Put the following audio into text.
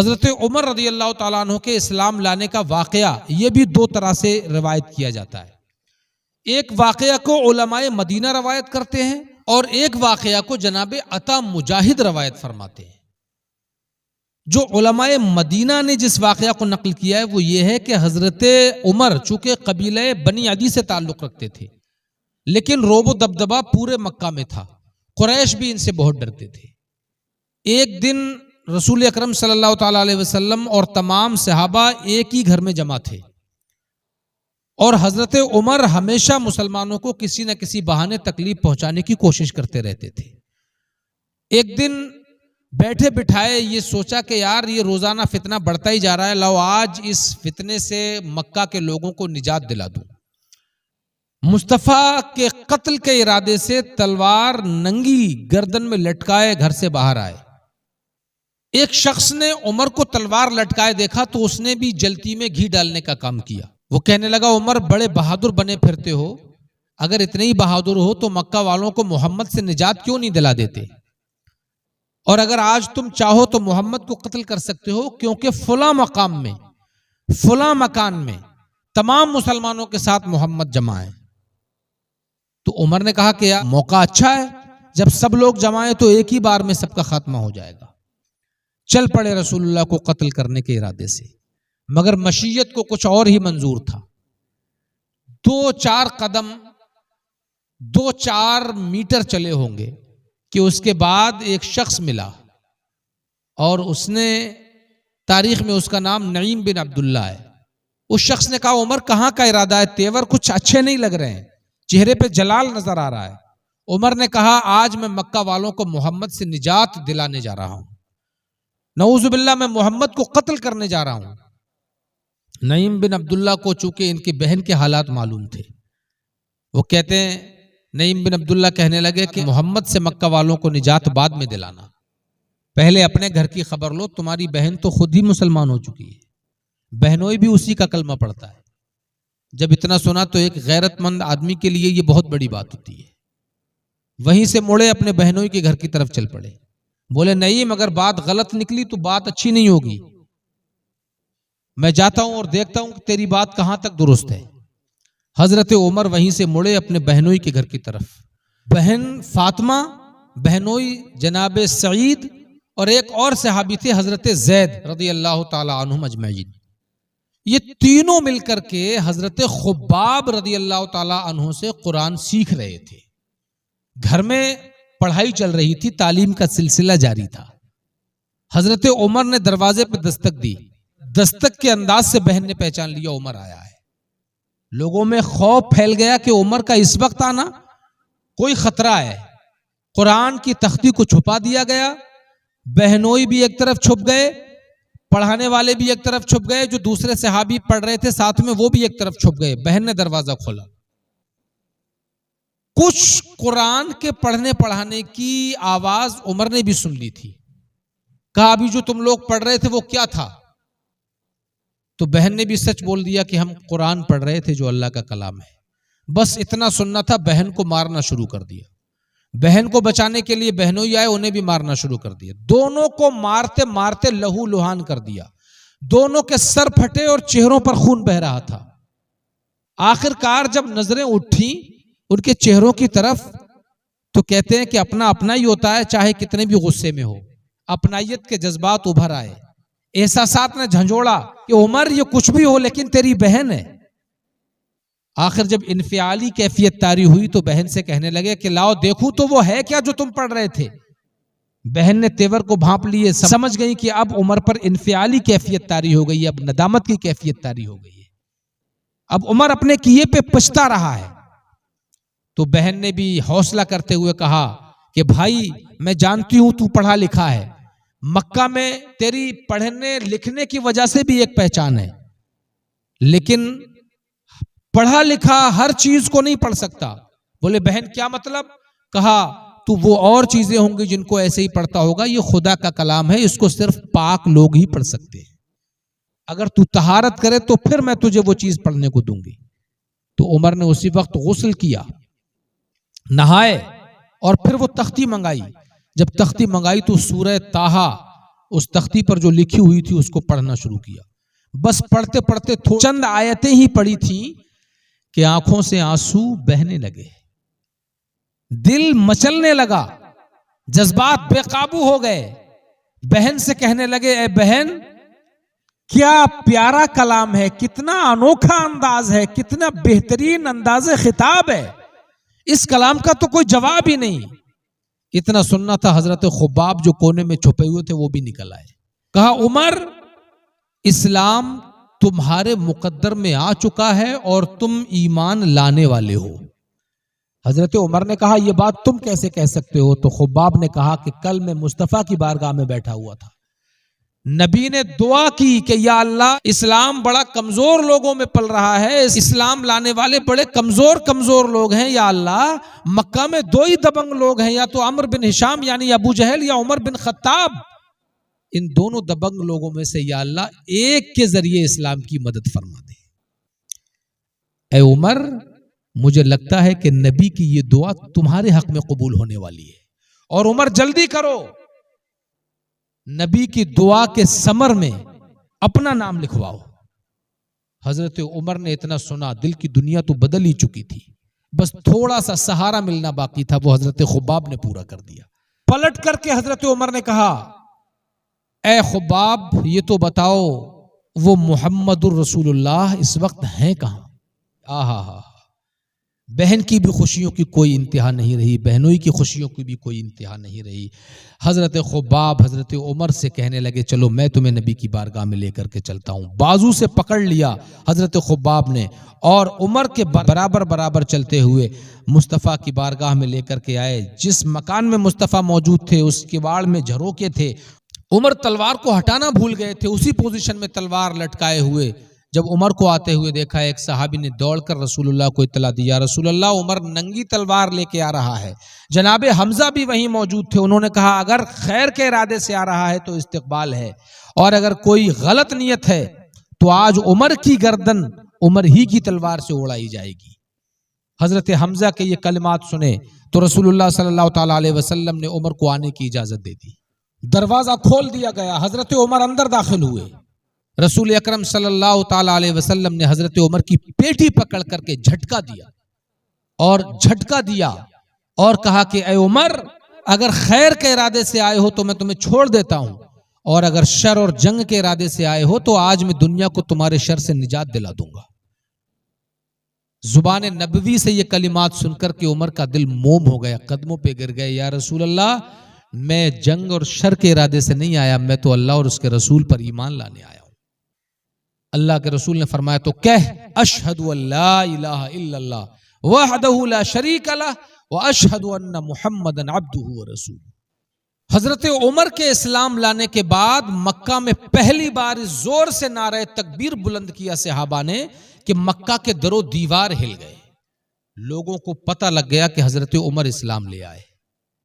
حضرت عمر رضی اللہ تعالیٰ عنہ کے اسلام لانے کا واقعہ یہ بھی دو طرح سے روایت کیا جاتا ہے. ایک واقعہ کو علماء مدینہ روایت کرتے ہیں اور ایک واقعہ کو جناب عطا مجاہد روایت فرماتے ہیں. جو علماء مدینہ نے جس واقعہ کو نقل کیا ہے وہ یہ ہے کہ حضرت عمر چونکہ قبیلہ بنی عدی سے تعلق رکھتے تھے لیکن روب و دبدبہ پورے مکہ میں تھا، قریش بھی ان سے بہت ڈرتے تھے. ایک دن رسول اکرم صلی اللہ تعالیٰ علیہ وسلم اور تمام صحابہ ایک ہی گھر میں جمع تھے اور حضرت عمر ہمیشہ مسلمانوں کو کسی نہ کسی بہانے تکلیف پہنچانے کی کوشش کرتے رہتے تھے. ایک دن بیٹھے بٹھائے یہ سوچا کہ یار یہ روزانہ فتنہ بڑھتا ہی جا رہا ہے، لو آج اس فتنے سے مکہ کے لوگوں کو نجات دلا دوں. مصطفیٰ کے قتل کے ارادے سے تلوار ننگی گردن میں لٹکائے گھر سے باہر آئے. ایک شخص نے عمر کو تلوار لٹکائے دیکھا تو اس نے بھی جلتی میں گھی ڈالنے کا کام کیا. وہ کہنے لگا عمر بڑے بہادر بنے پھرتے ہو، اگر اتنے ہی بہادر ہو تو مکہ والوں کو محمد سے نجات کیوں نہیں دلا دیتے، اور اگر آج تم چاہو تو محمد کو قتل کر سکتے ہو کیونکہ فلاں مقام میں فلاں مکان میں تمام مسلمانوں کے ساتھ محمد جمع ہے. تو عمر نے کہا کہ یار موقع اچھا ہے، جب سب لوگ جمع ہیں تو ایک ہی بار میں سب کا خاتمہ ہو جائے گا. چل پڑے رسول اللہ کو قتل کرنے کے ارادے سے، مگر مشیت کو کچھ اور ہی منظور تھا. 2-4 قدم 2-4 میٹر چلے ہوں گے کہ اس کے بعد ایک شخص ملا اور اس نے تاریخ میں اس کا نام نعیم بن عبداللہ ہے. اس شخص نے کہا عمر کہاں کا ارادہ ہے، تیور کچھ اچھے نہیں لگ رہے ہیں، چہرے پہ جلال نظر آ رہا ہے. عمر نے کہا آج میں مکہ والوں کو محمد سے نجات دلانے جا رہا ہوں، نعوذ باللہ میں محمد کو قتل کرنے جا رہا ہوں. نعیم بن عبداللہ کو چونکہ ان کی بہن کے حالات معلوم تھے، وہ کہتے ہیں نعیم بن عبداللہ کہنے لگے کہ محمد سے مکہ والوں کو نجات بعد میں دلانا، پہلے اپنے گھر کی خبر لو. تمہاری بہن تو خود ہی مسلمان ہو چکی ہے، بہنوئی بھی اسی کا کلمہ پڑھتا ہے. جب اتنا سنا تو ایک غیرت مند آدمی کے لیے یہ بہت بڑی بات ہوتی ہے. وہیں سے مڑے اپنے بہنوئی کے گھر کی طرف چل پڑے. بولے نعیم اگر بات غلط نکلی تو بات اچھی نہیں ہوگی، میں جاتا ہوں اور دیکھتا ہوں کہ تیری بات کہاں تک درست ہے. حضرت عمر وہیں سے مڑے اپنے بہنوئی کے گھر کی طرف. بہن فاطمہ، بہنوئی جناب سعید اور ایک اور صحابی تھے حضرت زید رضی اللہ تعالی عنہم اجمعین. یہ تینوں مل کر کے حضرت خباب رضی اللہ تعالی عنہ سے قرآن سیکھ رہے تھے. گھر میں پڑھائی چل رہی تھی، تعلیم کا سلسلہ جاری تھا. حضرت عمر نے دروازے پہ دستک دی. دستک کے انداز سے بہن نے پہچان لیا عمر آیا ہے. لوگوں میں خوف پھیل گیا کہ عمر کا اس وقت آنا کوئی خطرہ ہے. قرآن کی تختی کو چھپا دیا گیا. بہنوئی بھی ایک طرف چھپ گئے، پڑھانے والے بھی ایک طرف چھپ گئے، جو دوسرے صحابی پڑھ رہے تھے ساتھ میں وہ بھی ایک طرف چھپ گئے. بہن نے دروازہ کھولا. کچھ قرآن کے پڑھنے پڑھانے کی آواز عمر نے بھی سن لی تھی. کہا ابھی جو تم لوگ پڑھ رہے تھے وہ کیا تھا؟ تو بہن نے بھی سچ بول دیا کہ ہم قرآن پڑھ رہے تھے جو اللہ کا کلام ہے. بس اتنا سننا تھا، بہن کو مارنا شروع کر دیا. بہن کو بچانے کے لیے بہنوئی آئے، انہیں بھی مارنا شروع کر دیا. دونوں کو مارتے مارتے لہو لہان کر دیا. دونوں کے سر پھٹے اور چہروں پر خون بہ رہا تھا. آخر کار جب نظریں اٹھیں ان کے چہروں کی طرف تو کہتے ہیں کہ اپنا اپنا ہی ہوتا ہے، چاہے کتنے بھی غصے میں ہو. اپنائیت کے جذبات ابھر آئے. احساسات نے جھنجھوڑا کہ عمر یہ کچھ بھی ہو لیکن تیری بہن ہے. آخر جب انفعالی کیفیت طاری ہوئی تو بہن سے کہنے لگے کہ لاؤ دیکھوں تو وہ ہے کیا جو تم پڑھ رہے تھے. بہن نے تیور کو بھانپ لیے، سمجھ گئی کہ اب عمر پر انفعالی کیفیت طاری ہو گئی ہے، اب ندامت کی کیفیت طاری ہو گئی ہے، اب عمر اپنے کیے پہ پچھتا رہا ہے. تو بہن نے بھی حوصلہ کرتے ہوئے کہا کہ بھائی میں جانتی ہوں تو پڑھا لکھا ہے، مکہ میں تیری پڑھنے لکھنے کی وجہ سے بھی ایک پہچان ہے، لیکن پڑھا لکھا ہر چیز کو نہیں پڑھ سکتا. بولے بہن کیا مطلب؟ کہا تو وہ اور چیزیں ہوں گی جن کو ایسے ہی پڑھتا ہوگا، یہ خدا کا کلام ہے، اس کو صرف پاک لوگ ہی پڑھ سکتے ہیں. اگر تو طہارت کرے تو پھر میں تجھے وہ چیز پڑھنے کو دوں گی. تو عمر نے اسی وقت غسل کیا، نہائے اور پھر وہ تختی منگائی. جب تختی منگائی تو سورہ طٰہٰ اس تختی پر جو لکھی ہوئی تھی اس کو پڑھنا شروع کیا. بس پڑھتے پڑھتے چند آیتیں ہی پڑھی تھیں کہ آنکھوں سے آنسو بہنے لگے، دل مچلنے لگا، جذبات بے قابو ہو گئے. بہن سے کہنے لگے اے بہن کیا پیارا کلام ہے، کتنا انوکھا انداز ہے، کتنا بہترین انداز خطاب ہے، اس کلام کا تو کوئی جواب ہی نہیں. اتنا سننا تھا حضرت خباب جو کونے میں چھپے ہوئے تھے وہ بھی نکل آئے. کہا عمر اسلام تمہارے مقدر میں آ چکا ہے اور تم ایمان لانے والے ہو. حضرت عمر نے کہا یہ بات تم کیسے کہہ سکتے ہو؟ تو خباب نے کہا کہ کل میں مصطفیٰ کی بارگاہ میں بیٹھا ہوا تھا، نبی نے دعا کی کہ یا اللہ اسلام بڑا کمزور لوگوں میں پل رہا ہے، اسلام لانے والے بڑے کمزور لوگ ہیں، یا اللہ مکہ میں دو ہی دبنگ لوگ ہیں، یا تو عمرو بن ہشام یعنی ابو جہل یا عمر بن خطاب، ان دونوں دبنگ لوگوں میں سے یا اللہ ایک کے ذریعے اسلام کی مدد فرما دے. اے عمر مجھے لگتا ہے کہ نبی کی یہ دعا تمہارے حق میں قبول ہونے والی ہے، اور عمر جلدی کرو نبی کی دعا کے ثمر میں اپنا نام لکھواؤ. حضرت عمر نے اتنا سنا، دل کی دنیا تو بدل ہی چکی تھی، بس تھوڑا سا سہارا ملنا باقی تھا، وہ حضرت خباب نے پورا کر دیا. پلٹ کر کے حضرت عمر نے کہا اے خباب یہ تو بتاؤ وہ محمد الرسول اللہ اس وقت ہیں کہاں؟ آہا، بہن کی بھی خوشیوں کی کوئی انتہا نہیں رہی، بہنوئی کی خوشیوں کی بھی کوئی انتہا نہیں رہی. حضرت خباب حضرت عمر سے کہنے لگے چلو میں تمہیں نبی کی بارگاہ میں لے کر کے چلتا ہوں. بازو سے پکڑ لیا حضرت خباب نے اور عمر کے برابر چلتے ہوئے مصطفیٰ کی بارگاہ میں لے کر کے آئے. جس مکان میں مصطفیٰ موجود تھے اس کواڑ میں جھروکے تھے. عمر تلوار کو ہٹانا بھول گئے تھے، اسی پوزیشن میں تلوار لٹکائے ہوئے. جب عمر کو آتے ہوئے دیکھا ایک صحابی نے دوڑ کر رسول اللہ کو اطلاع دیا رسول اللہ عمر ننگی تلوار لے کے آ رہا ہے. جناب حمزہ بھی وہیں موجود تھے، انہوں نے کہا اگر خیر کے ارادے سے آ رہا ہے تو استقبال ہے، اور اگر کوئی غلط نیت ہے تو آج عمر کی گردن عمر ہی کی تلوار سے اڑائی جائے گی. حضرت حمزہ کے یہ کلمات سنے تو رسول اللہ صلی اللہ تعالی علیہ وسلم نے عمر کو آنے کی اجازت دے دی. دروازہ کھول دیا گیا، حضرت عمر اندر داخل ہوئے. رسول اکرم صلی اللہ تعالی علیہ وسلم نے حضرت عمر کی پیٹھی پکڑ کر کے جھٹکا دیا اور کہا کہ اے عمر اگر خیر کے ارادے سے آئے ہو تو میں تمہیں چھوڑ دیتا ہوں، اور اگر شر اور جنگ کے ارادے سے آئے ہو تو آج میں دنیا کو تمہارے شر سے نجات دلا دوں گا. زبان نبوی سے یہ کلمات سن کر کے عمر کا دل موم ہو گیا، قدموں پہ گر گئے. یا رسول اللہ میں جنگ اور شر کے ارادے سے نہیں آیا، میں تو اللہ اور اس کے رسول پر ایمان لانے آیا ہوں. اللہ کے رسول نے فرمایا تو کہہ اشہد ان لا الہ الا اللہ وحدہ لا شریک لہ واشہد ان محمدًا عبدہ ورسولہ. حضرت عمر کے اسلام لانے کے بعد مکہ میں پہلی بار زور سے نعرہ تکبیر بلند کیا صحابہ نے کہ مکہ کے در و دیوار ہل گئے. لوگوں کو پتہ لگ گیا کہ حضرت عمر اسلام لے آئے.